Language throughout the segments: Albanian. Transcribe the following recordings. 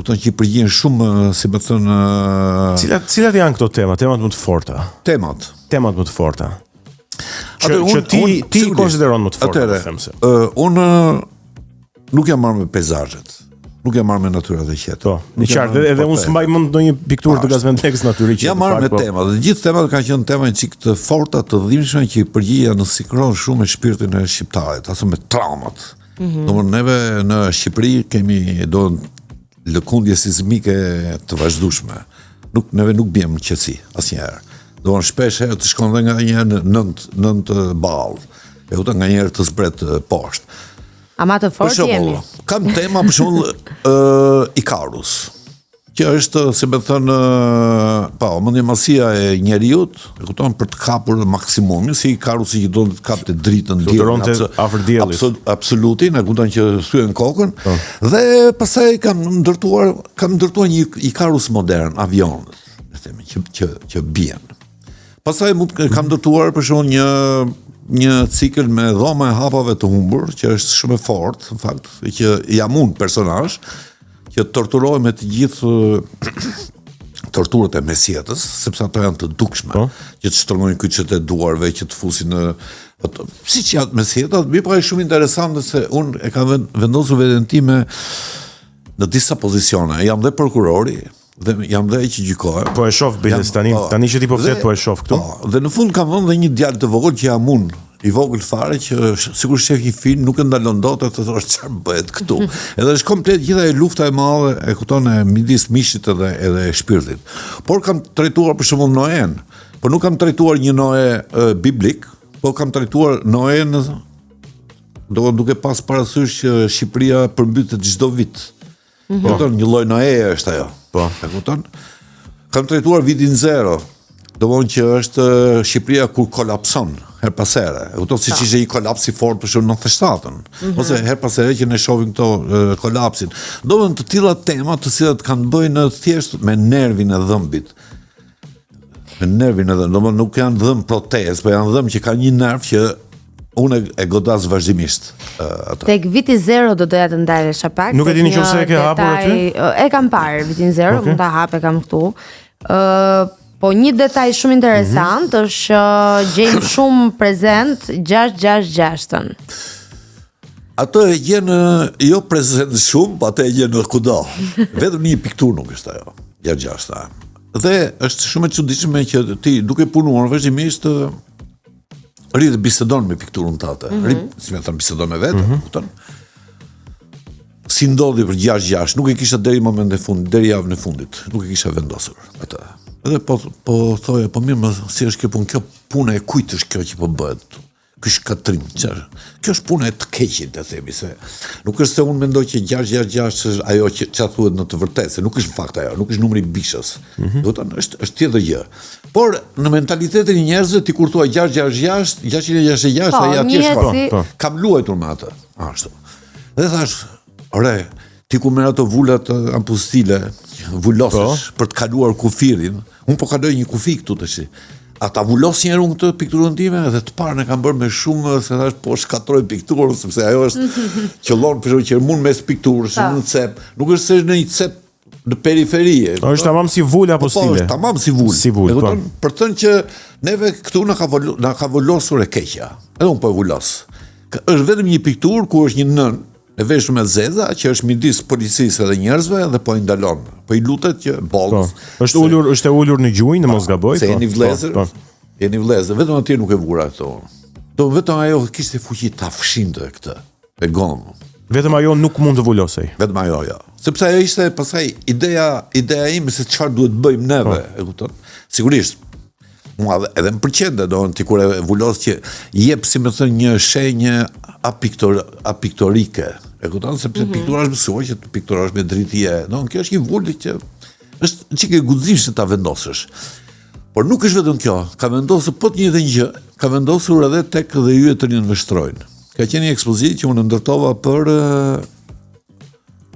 kupton që I përgjigjen shumë, si më thënë, Cilat janë këto temat më të forta? Temat më të forta. Që ti konsideron më të forta, atëre, them se. Unë nuk jam marrë me pejzazhet. Nuk jam marrë me natyrat e qetë. Po, në qartë, edhe unë s'mbaj mend ndonjë pikturë të Gazmentex natyri që. Jam marrë me temat. Dhe gjithë temat kanë qenë tema çik të forta, të dhimbshme që I përgjigja në sinkron shumë me shpirtin e shqiptarit, ashtu me traumat. Domthonë neve në Shqipëri kemi lëkundje sismike të vazhdueshme. Neve nuk bjem në qetësi asnjëherë. Domthonë shpesh herë të shkon dhe nga një nënt ball. E uta nga njerë të zbret poshtë. Ama të fort jemi. Kam tema për shembull Ikarus, që është, si më thënë, mendjemasia e njeriut, e kupton, për të kapur maksimumin, si Ikarusi që do të kapte dritën diellin, afër diellit. Absolutin, e kupton që thyen kokën, dhe pastaj kam ndërtuar një Ikarus modern, avion, themi, që bien. Pastaj kam ndërtuar për shembull një cikël me dhoma e hapave të humbur, që është shumë e fortë, në fakt, që jam unë personazh, që torturohem me të gjithë torturët e mesjetës, sepse ato janë të dukshme, që të shtrëngojnë kyçet e duarve, që të fusin në siç janë mesjetat, mi pa shumë interesante se unë e kam vendosur veten time në disa pozicione. Jam dhe prokurori, dhe jam dhe që gjykohet. Po e shoh Biles tani që ti po flet po e shoh këtu. Dhe në fund kam vënë dhe një djalë të vogël që jam unë, I vogël fare që sigurisht shef një film nuk e ndalon dot të thosh çfarë bëhet këtu. Edhe është komplet gjitha e lufta e madhe e kupton e midis mishit edhe shpirtit. Por kam trajtuar për shembull Noen, por nuk kam trajtuar një Noe biblik, por kam trajtuar Noen duke pas parasysh që Shqipëria përmbytet çdo vit. Kupton, një lloj Noe është ajo. Po. E kupton? Kam trajtuar vitin 0. Domthonjë që është Shqipëria kur kolapson her pas here. E kupton siç ishte një kolaps I fortë për shembull 97-ën. Ose her pas here që ne shohim këto kolapsin. Domthonjë të tilla tema të cilat kanë bëjnë thjesht me nervin e dhëmbit. Me nervin e dhëmbit, domthonjë nuk janë dhëmb protezë, por janë dhëmb që kanë një nerv që unë e godas vazhdimisht. Tek viti 0 do doja të ndalesha pak. Nuk e dini nëse e ke hapur aty? E kam parë vitin 0, mund ta hap e kam këtu. Po një detaj shumë interesant është gjejmë shumë prezent 666-ën. Ato e gjenë jo prezent shumë, po ato e gjenë kudo. Vetëm një pikturë nuk është ajo, 666. Dhe është shumë e çuditshme që ti duke punuar vazhdimisht rritë bisedon me pikturën tate. Si me thënë bisedon me vetë, kupton? Si ndodhi për 666, nuk e kisha deri momentin e fundit, deri javën e fundit, nuk e kisha vendosur atë. Edhe po thoje, po mirë, si është kjo punë e kujt është kjo që po bëhet? Ky shkatrim, kjo është punë e të keqit, të themi, se nuk është se unë mendoj që 666 është ajo që thuhet në të vërtetë, se nuk është fakt ajo, nuk është numri I bishës. Është tjetër gjë. Por në mentalitetin e njerëzve ti kur thua 666, 666 ai atje shkon. Kam luajtur me atë, ashtu. Dhe thash, ore, ti ku merr ato vulat ampustile, vulosësh për të kaluar kufirin. Unë po kaloj një kufi këtu tash. Ata vulos njerë unë këtë pikturën time dhe të parën e kam bërë me shumë se thash po shkatroj pikturën sepse ajo është qëllon për shkak që mund mes pikturës në cep. Nuk është se në një cep në periferi. Është tamam si vul apo stile. Është tamam si vul. Si vul. Për të thënë që neve këtu na ka volosur e keqja. Edhe unë po e vulos. Është vetëm një pikturë ku është një nën e veshur me zeza që është midis policisë dhe njerëzve dhe po I ndalon. Po I lutet që bollë. Është e ulur në gjunjë, në mos gaboj. Se jeni vëllezër. Jeni vëllezër, vetëm atje nuk e vura këto. Do vetëm ajo kishte fuqi ta fshinte këtë e gomë. Vetëm ajo nuk mund të vulosej. Vetëm ajo, ja. Sepse ajo ishte pastaj ideja ime se çfarë duhet bëjmë neve, e kupton? Sigurisht. Mua edhe më pëlqente do ti kur e vulos që jep si më thënë një shenjë apiktorike. E kupton sepse piktura është mësuar që piktura është me dritje. Kjo është një vulë që është çike guximshme ta vendosësh. Por nuk është vetëm kjo. Ka vendosur po të njëjtën gjë, ka vendosur edhe tek dhe yjet të rinë vështrojnë. Ka qenë një ekspozitë që unë ndërtova për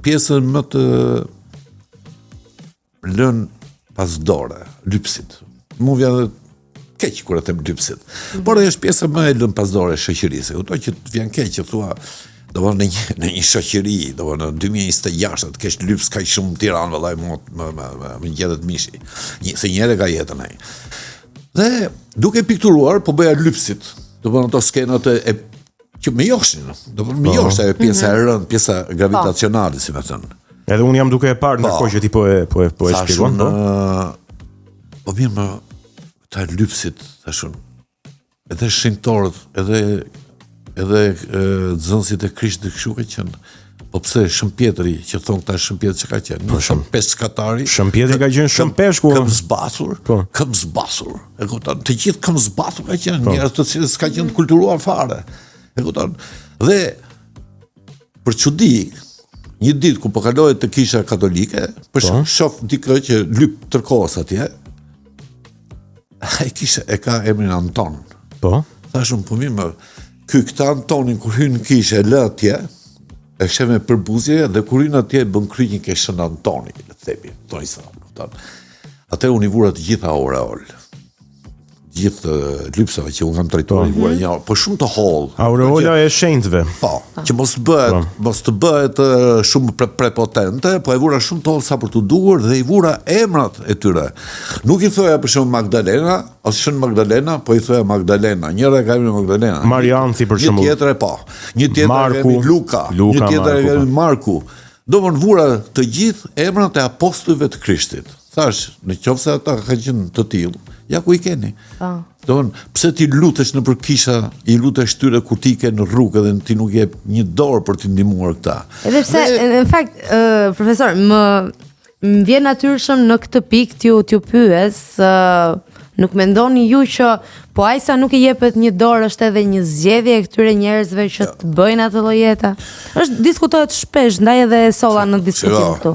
pjesën më të lën pas dore, lypsit. Mu vjen edhe keq kur e them lypsit. Por është pjesa më e lën pas dore e shoqërisë. Kuptoj që të vjen keq që thua në një shoqëri, në 2026 të kesh lyps kaq shumë në Tiranë, vallai më gjetet mishi. Se njëre ka jetën ai. Dhe duke pikturuar, po bëja lypsit. Ato skenat që më joshin, më josh ajo pjesa e rënd, pjesa gravitacionale, si më thënë. Edhe unë jam duke e parë në kohë që ti po e shpjegon. Po mirë më ta lypsit, thashun. Edhe shenjtorët, edhe zënësit e Krishtit kështu ka qenë. Po pse Shëmpjetri, që thon këta Shëmpjetri që ka qenë, një shëmpeskatari. Shëmpjetri ka qenë shëmpesh ku këm zbasur. E kupton, të gjithë këm zbasur ka qenë, njerëz të cilët s'ka qenë të kulturuar fare. E kupton. Dhe për çudi, një ditë ku po kaloj të kisha katolike, shoh dikë që lyp tërkohës atje. Ai e ka emrin Anton. Po. Thashun po mirë, këta Antonin kur hyn në kishë e lë atje, e shë me përbuzje dhe kur hyn atje bën kryqin ke Shën Antoni, le të themi, thoni sa, kupton. Atë unë i vura të gjitha aureol. Gjithë lypsave që unë kam trajtuar i vura një, po shumë të holl. Aureola e shenjtëve. Po, që mos të bëhet shumë prepotente, po e vura shumë të holl sa për të duhur dhe i vura emrat e tyre. Nuk i thoja për shumë Magdalena, ose Shën Magdalena, po i thoja Magdalena. Njëra e ka emrin Magdalena. Marianthi për shembull. Një tjetër Një tjetër e kemi Luka. Një tjetër e kemi Marku. Domon vura të gjithë emrat e apostujve të Krishtit. Thash, në qoftë se ata ka qenë të tillë, ja ku i keni. Domon, pse ti lutesh në për kisha, i lutesh tyre kur ti ke në rrugë dhe ti nuk jep një dorë për t'i ndihmuar këta. Edhe pse në fakt, profesor, më vjen natyrshëm në këtë pikë t'ju pyes, nuk mendoni ju që po ai sa nuk i jepet një dorë është edhe një zgjedhje e këtyre njerëzve që të bëjnë atë lloj jete? Është diskutohet shpesh, ndaj edhe solla në diskutim këtu.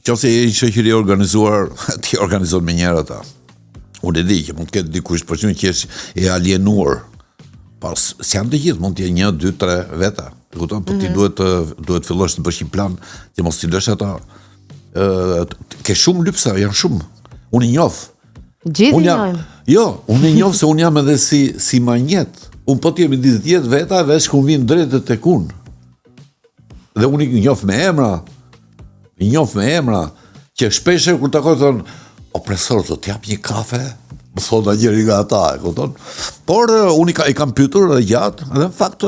Qofse je një shoqëri organizuar, ti organizon me njerë ata. Unë e di që mund të ketë dikush për shkak që është e alienuar. Pas janë të gjithë, mund të jenë 1, 2, 3 veta. E kupton, po ti duhet fillosh të bësh një plan që mos t'i lësh ata. Ke shumë lypsa, janë shumë. Unë i njoh. Gjithë i njohim. Jo, unë i njoh se unë jam edhe si manjet. Unë po t'jem 10 veta veç ku vin drejt tek unë. Dhe unë i njoh me emra. I njoh me emra, që shpesh kur takoj thon, opresor, do t'jap një kafe, më thonë njëri nga ata, e kupton? Por unë i kam pyetur edhe gjatë, edhe në fakt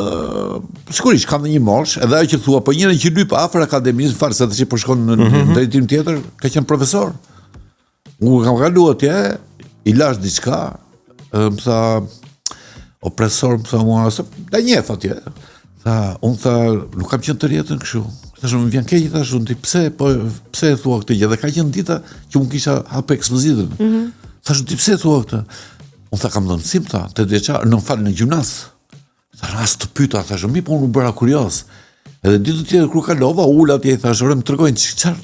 sigurisht kam një mosh, edhe ajo që thua, po njëri që lyp afër akademisë, fare se tash po shkon në drejtim tjetër, ka qenë profesor. Unë kam kaluar atje, i lash diçka, më tha opresor, më tha mua, da njeh atje. Unë tha, nuk kam qenë të rjetën kështu. Thashë, më vjen keq, thashë, ti pse e thua këtë gjë? Dhe ka qenë dita që unë kisha hapë ekspozitën. Thashë, ti pse e thua këtë? Unë tha, kam dhënë sim, të vjeçar, në falë në gjimnas. Thashë, as të pyta, thashë, mi po unë bëra kurios. Edhe ditë tjetër kur kalova, ula atje, thashë, më tregojnë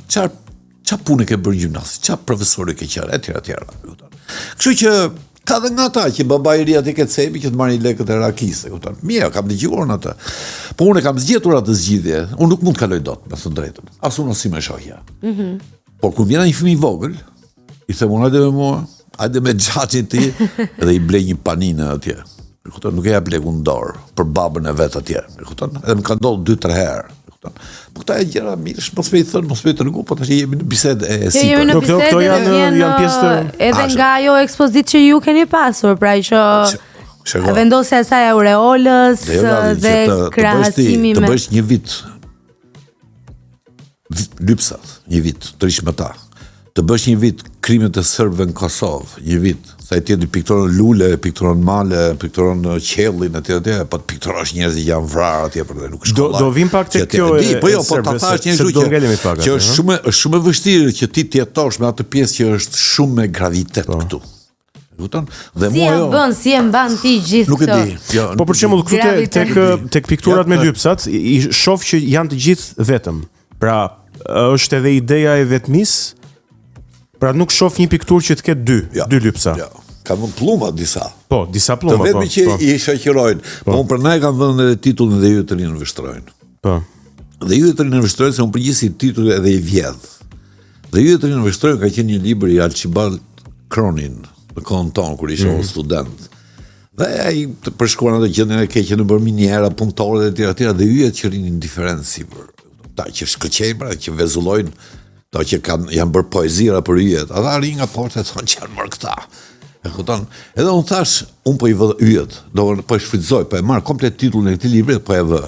ç'a punë ke bërë në gjimnas, ç'a profesori ke qenë, etj. Kështu që ka dhe nga ta që baba i ri aty ke cepi që të marrin lekët e rakisë, kupton. Mirë, kam dëgjuar në atë. Po unë kam zgjetur atë zgjidhje. Unë nuk mund të kaloj dot, me thënë drejtën. As unë si më shohja. Por kur vjen një fëmijë i vogël, i them unë hajde me mua, hajde me xhaxhin ti dhe i blej një paninë atje. E kupton, nuk e jap lekun dorë për babën e vet atje. E kupton? Edhe më ka ndodhur 2-3 herë. Po këta e gjëra mirësh, mos me i thënë, mos me i tërgu, po tash jemi në bisedë e sipër. Jemi në bisedë janë pjesë të... Edhe nga ajo ekspozitë që ju keni pasur, pra që vendosja e saj aureolës dhe krahasimi me... Të bësh një vit lypsat, një vit të rish me ta. Të bësh një vit krimet e serbëve në Kosovë, një vit, sa i tjetër pikturon lule, pikturon male, pikturon qellin etj, po të pikturosh njerëz që janë vrarë atje për nuk shkollaj. Do vim pak tek kjo e po jo, po ta thash një gjë që është shumë e vështirë që ti të jetosh me atë pjesë që është shumë me gravitet këtu. Kupton? Dhe si e mban ti gjithë këtë? Nuk e di. Po për shembull këtu tek pikturat me lypsat, i shoh që janë të gjithë vetëm. Pra, është edhe ideja e vetmisë. Pra nuk shoh një pikturë që të ketë dy lypsa. Ja. Ka vënë pluma disa. Po, disa pluma. Të vetmi që i shoqërojnë. Po unë për ne kam vënë edhe titullin dhe ju të rinë vështrojnë. Po. Dhe ju të rinë vështrojnë se unë përgjithësi titull edhe i vjedh. Dhe ju të rinë vështrojnë ka qenë një libër i Archibald Cronin në kohën tonë kur isha student. Dhe ai përshkruan atë gjendjen e keqe në bërë miniera, punëtorët e tjera dhe yjet që rinin indiferent sipër. Ta që shkëlqejnë, pra, që vezullojnë, ta që janë bërë poezira për yjet. Ata rin nga poshtë e thonë që janë marrë këta. E kupton? Edhe unë thash, unë po i vë yjet, do po e shfrytëzoj, po e marr komplet titullin e këtij libri, po e vë.